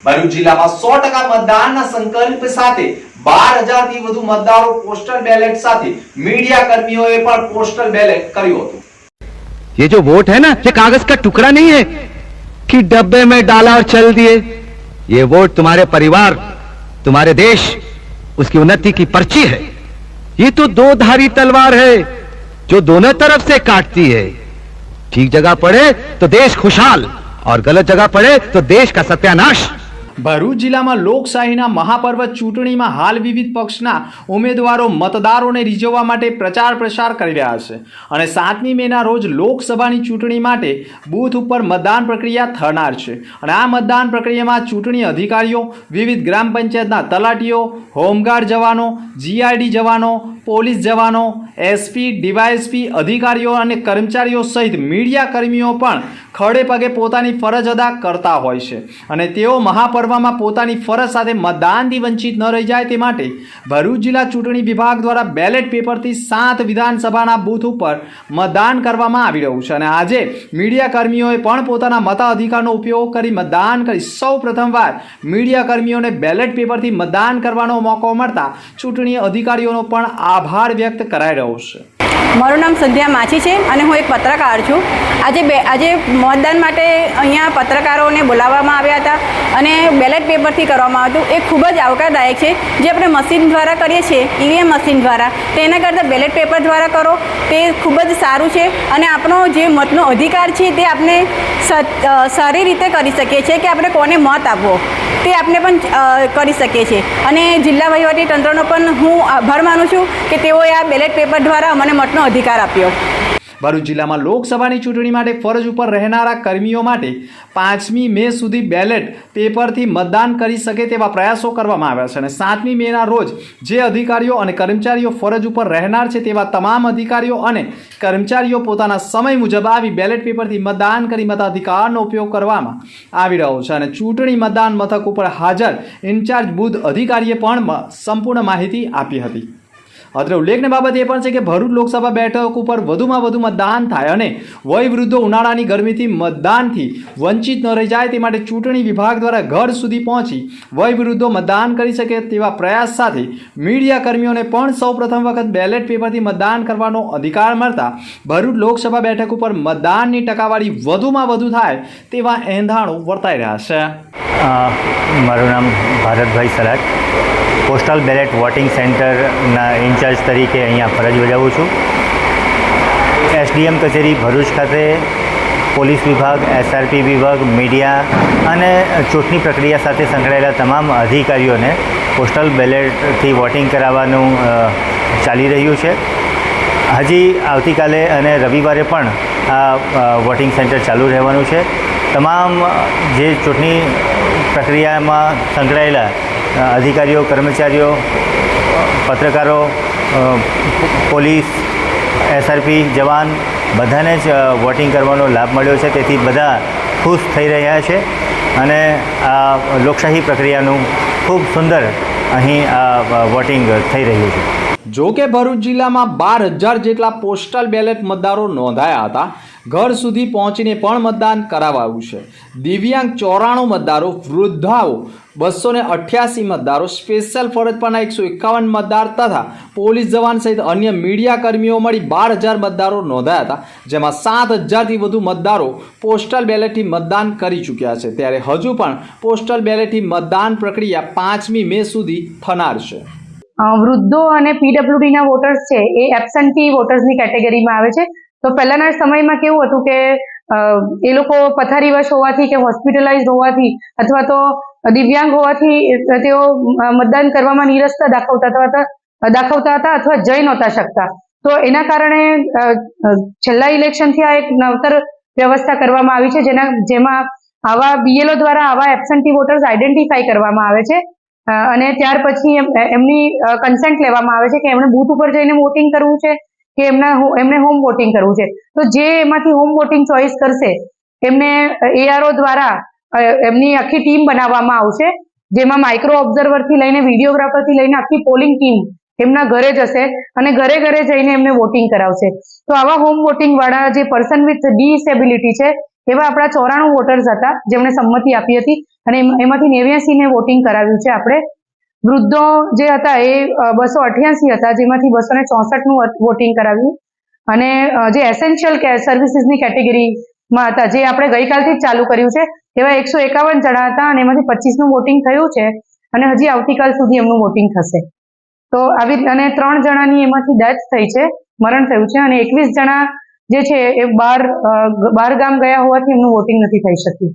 ભરૂચ જિલ્લામાં 100% મતદાનના સંકલ્પ સાથે 12,000 થી વધુ મતદારો પોસ્ટલ બેલેટ સાથે મીડિયા કર્મીઓએ પણ પોસ્ટલ બેલેટ કર્યું હતું। ये जो वोट है ना, ये कागज का टुकड़ा नहीं है कि डब्बे में डाला और चल दिए। ये वोट तुम्हारे परिवार, तुम्हारे देश, उसकी उन्नति की पर्ची है। ये तो दो धारी तलवार है जो दोनों तरफ से काटती है। ठीक जगह पड़े तो देश खुशहाल और गलत जगह पड़े तो देश का सत्यानाश। ભરૂચ જિલ્લામાં લોકશાહીના મહાપર્વ ચૂંટણીમાં હાલ વિવિધ પક્ષના ઉમેદવારો મતદારોને રીઝવવા માટે પ્રચાર પ્રસાર કરી રહ્યા છે અને 7મી મેના રોજ લોકસભાની ચૂંટણી માટે બૂથ ઉપર મતદાન પ્રક્રિયા થનાર છે અને આ મતદાન પ્રક્રિયામાં ચૂંટણી અધિકારીઓ, વિવિધ ગ્રામ પંચાયતના તલાટીઓ, હોમગાર્ડ જવાનો, જીઆરડી જવાનો, પોલીસ જવાનો, એસપી, ડીવાયએસપી અધિકારીઓ અને કર્મચારીઓ સહિત મીડિયા કર્મીઓ પણ ખડે પગે પોતાની ફરજ અદા કરતા હોય છે અને તેઓ મહાપર્વમાં પોતાની ફરજ સાથે મતદાનથી વંચિત ન રહી જાય તે માટે ભરૂચ જિલ્લા ચૂંટણી વિભાગ દ્વારા બેલેટ પેપરથી 7 વિધાનસભાના બૂથ ઉપર મતદાન કરવામાં આવી રહ્યું છે અને આજે મીડિયા કર્મીઓએ પણ પોતાના મતાધિકારનો ઉપયોગ કરી મતદાન કરી સૌ પ્રથમવાર મીડિયા કર્મીઓને બેલેટ પેપરથી મતદાન કરવાનો મોકો મળતા ચૂંટણી અધિકારીઓનો પણ આભાર વ્યક્ત કરાઈ રહ્યો છે। મારું નામ સંધ્યા માછી છે અને હું એક પત્રકાર છું। આજે મતદાન માટે અહીંયા પત્રકારોને બોલાવવામાં આવ્યા હતા અને બેલેટ પેપરથી કરવામાં આવ્યું હતું। એ ખૂબ જ આવકારદાયક છે। જે આપણે મશીન દ્વારા કરીએ છીએ, ઈવીએમ મશીન દ્વારા, તેના કરતાં બેલેટ પેપર દ્વારા કરો તે ખૂબ જ સારું છે અને આપણો જે મતનો અધિકાર છે તે આપણે સારી રીતે કરી શકીએ છીએ કે આપણે કોને મત આપવો તે આપણે પણ કરી શકીએ છીએ અને જિલ્લા વહીવટી તંત્રનો પણ હું આભાર માનું છું કે તેઓએ આ બેલેટ પેપર દ્વારા અમને મતનો અધિકાર આપ્યો। ભરૂચ જિલ્લામાં લોકસભાની ચૂંટણી માટે ફરજ ઉપર રહેનારા કર્મીઓ માટે 5મી મે સુધી બેલેટ પેપરથી મતદાન કરી શકે તેવા પ્રયાસો કરવામાં આવ્યા છે અને 7મી મેના રોજ જે અધિકારીઓ અને કર્મચારીઓ ફરજ ઉપર રહેનાર છે તેવા તમામ અધિકારીઓ અને કર્મચારીઓ પોતાના સમય મુજબ આવી બેલેટ પેપરથી મતદાન કરી મતાધિકારનો ઉપયોગ કરવામાં આવી રહ્યો છે અને ચૂંટણી મતદાન મથક ઉપર હાજર ઇન્ચાર્જ બૂથ અધિકારીએ પણ સંપૂર્ણ માહિતી આપી હતી। અત્રે ઉલ્લેખની બાબત એ પણ છે કે ભરૂચ લોકસભા બેઠક ઉપર વધુમાં વધુ મતદાન થાય અને વયવૃદ્ધો ઉનાળાની ગરમીથી મતદાનથી વંચિત ન રહી જાય તે માટે ચૂંટણી વિભાગ દ્વારા ઘર સુધી પહોંચી વયવૃદ્ધો મતદાન કરી શકે તેવા પ્રયાસ સાથે મીડિયા કર્મીઓને પણ સૌ પ્રથમ વખત બેલેટ પેપરથી મતદાન કરવાનો અધિકાર મળતા ભરૂચ લોકસભા બેઠક ઉપર મતદાનની ટકાવારી વધુમાં વધુ થાય તેવા એંધાણો વર્તાઈ રહ્યા છે। મારું નામ ભારતભાઈ સરાજ, પોસ્ટલ બેલેટ વોટિંગ સેન્ટરના ઇન્ચાર્જ તરીકે અહીંયા ફરજ બજાવું છું। એસડીએમ કચેરી ભરૂચ ખાતે પોલીસ વિભાગ, એસઆરપી વિભાગ, મીડિયા અને ચૂંટણી પ્રક્રિયા સાથે સંકળાયેલા તમામ અધિકારીઓને પોસ્ટલ બેલેટથી વોટિંગ કરાવવાનું ચાલી રહ્યું છે। હજી આવતીકાલે અને રવિવારે પણ આ વોટિંગ સેન્ટર ચાલુ રહેવાનું છે। તમામ જે ચૂંટણી પ્રક્રિયામાં સંકળાયેલા અધિકારીઓ, કર્મચારીઓ, પત્રકારો, પોલીસ, એસઆરપી જવાન બધાને જ વોટિંગ કરવાનો લાભ મળ્યો છે। તેથી બધા ખુશ થઈ રહ્યા છે અને આ લોકશાહી પ્રક્રિયાનું ખૂબ સુંદર અહીં આ વોટિંગ થઈ રહ્યું છે। જો કે ભરૂચ જિલ્લામાં 12,000 જેટલા પોસ્ટલ બેલેટ મતદારો નોંધાયા હતા। ઘર સુધી પહોંચીને પણ મતદાન કરાવાયું છે। દિવ્યાંગ 94 મતદારો, વૃદ્ધાઓ 288 મતદારો, સ્પેશિયલ ફરજ પરના 151 મતદાર તથા પોલીસ જવાન સહિત અન્ય મીડિયા કર્મીઓ મળી 12,000 મતદારો નોંધાયા હતા, જેમાં 7,000થી વધુ મતદારો પોસ્ટલ બેલેટથી મતદાન કરી ચૂક્યા છે। ત્યારે હજુ પણ પોસ્ટલ બેલેટથી મતદાન પ્રક્રિયા 5મી મે સુધી થનાર છે। વૃદ્ધો અને પીડબ્લ્યુડીના વોટર્સ છે એ એબસન્ટી વોટર્સની કેટેગરીમાં આવે છે। તો પહેલાના સમયમાં કેવું હતું કે એ લોકો પથારીવશ હોવાથી કે હોસ્પિટલાઇઝ હોવાથી અથવા તો દિવ્યાંગ હોવાથી તેઓ મતદાન કરવામાં નિરસ્તા દાખવતા હતા અથવા જઈ નહોતા શકતા। તો એના કારણે છેલ્લા ઇલેક્શનથી આ એક નવતર વ્યવસ્થા કરવામાં આવી છે જેમાં આવા બીએલઓ દ્વારા આવા એબસન્ટી વોટર્સ આઈડેન્ટિફાઈ કરવામાં આવે છે અને ત્યાર પછી એમની કન્સેન્ટ લેવામાં આવે છે કે એમણે બૂથ ઉપર જઈને વોટિંગ કરવું છે કે એમને હોમ વોટિંગ કરવું છે। તો જે એમાંથી હોમ વોટિંગ ચોઇસ કરશે એમને એઆરઓ દ્વારા એમની આખી ટીમ બનાવવામાં આવશે, જેમાં માઇક્રો ઓબ્ઝર્વરથી લઈને વિડીયોગ્રાફરથી લઈને આખી પોલિંગ ટીમ એમના ઘરે જશે અને ઘરે ઘરે જઈને એમને વોટિંગ કરાવશે। તો આવા હોમ વોટિંગ વાળા જે પર્સન વિથ ડિસેબિલિટી છે એવા આપણા 94 વોટર્સ હતા જેમણે સંમતિ આપી હતી અને એમાંથી 89 ને વોટિંગ કરાવ્યું છે આપણે. વૃદ્ધો જે હતા એ 288 હતા, જેમાંથી 264 નું વોટિંગ કરાવ્યું. અને જે એસેન્શિયલ સર્વિસીસની કેટેગરીમાં હતા, જે આપણે ગઈકાલથી જ ચાલુ કર્યું છે, એવા 151 જણા હતા અને એમાંથી 25 નું વોટિંગ થયું છે અને હજી આવતીકાલ સુધી એમનું વોટિંગ થશે. તો આવી અને 3 જણાની એમાંથી ડેથ થઈ છે, મરણ થયું છે, અને 21 જણા જે છે એ બહાર ગામ ગયા હોવાથી એમનું વોટિંગ નથી થઈ શક્યું.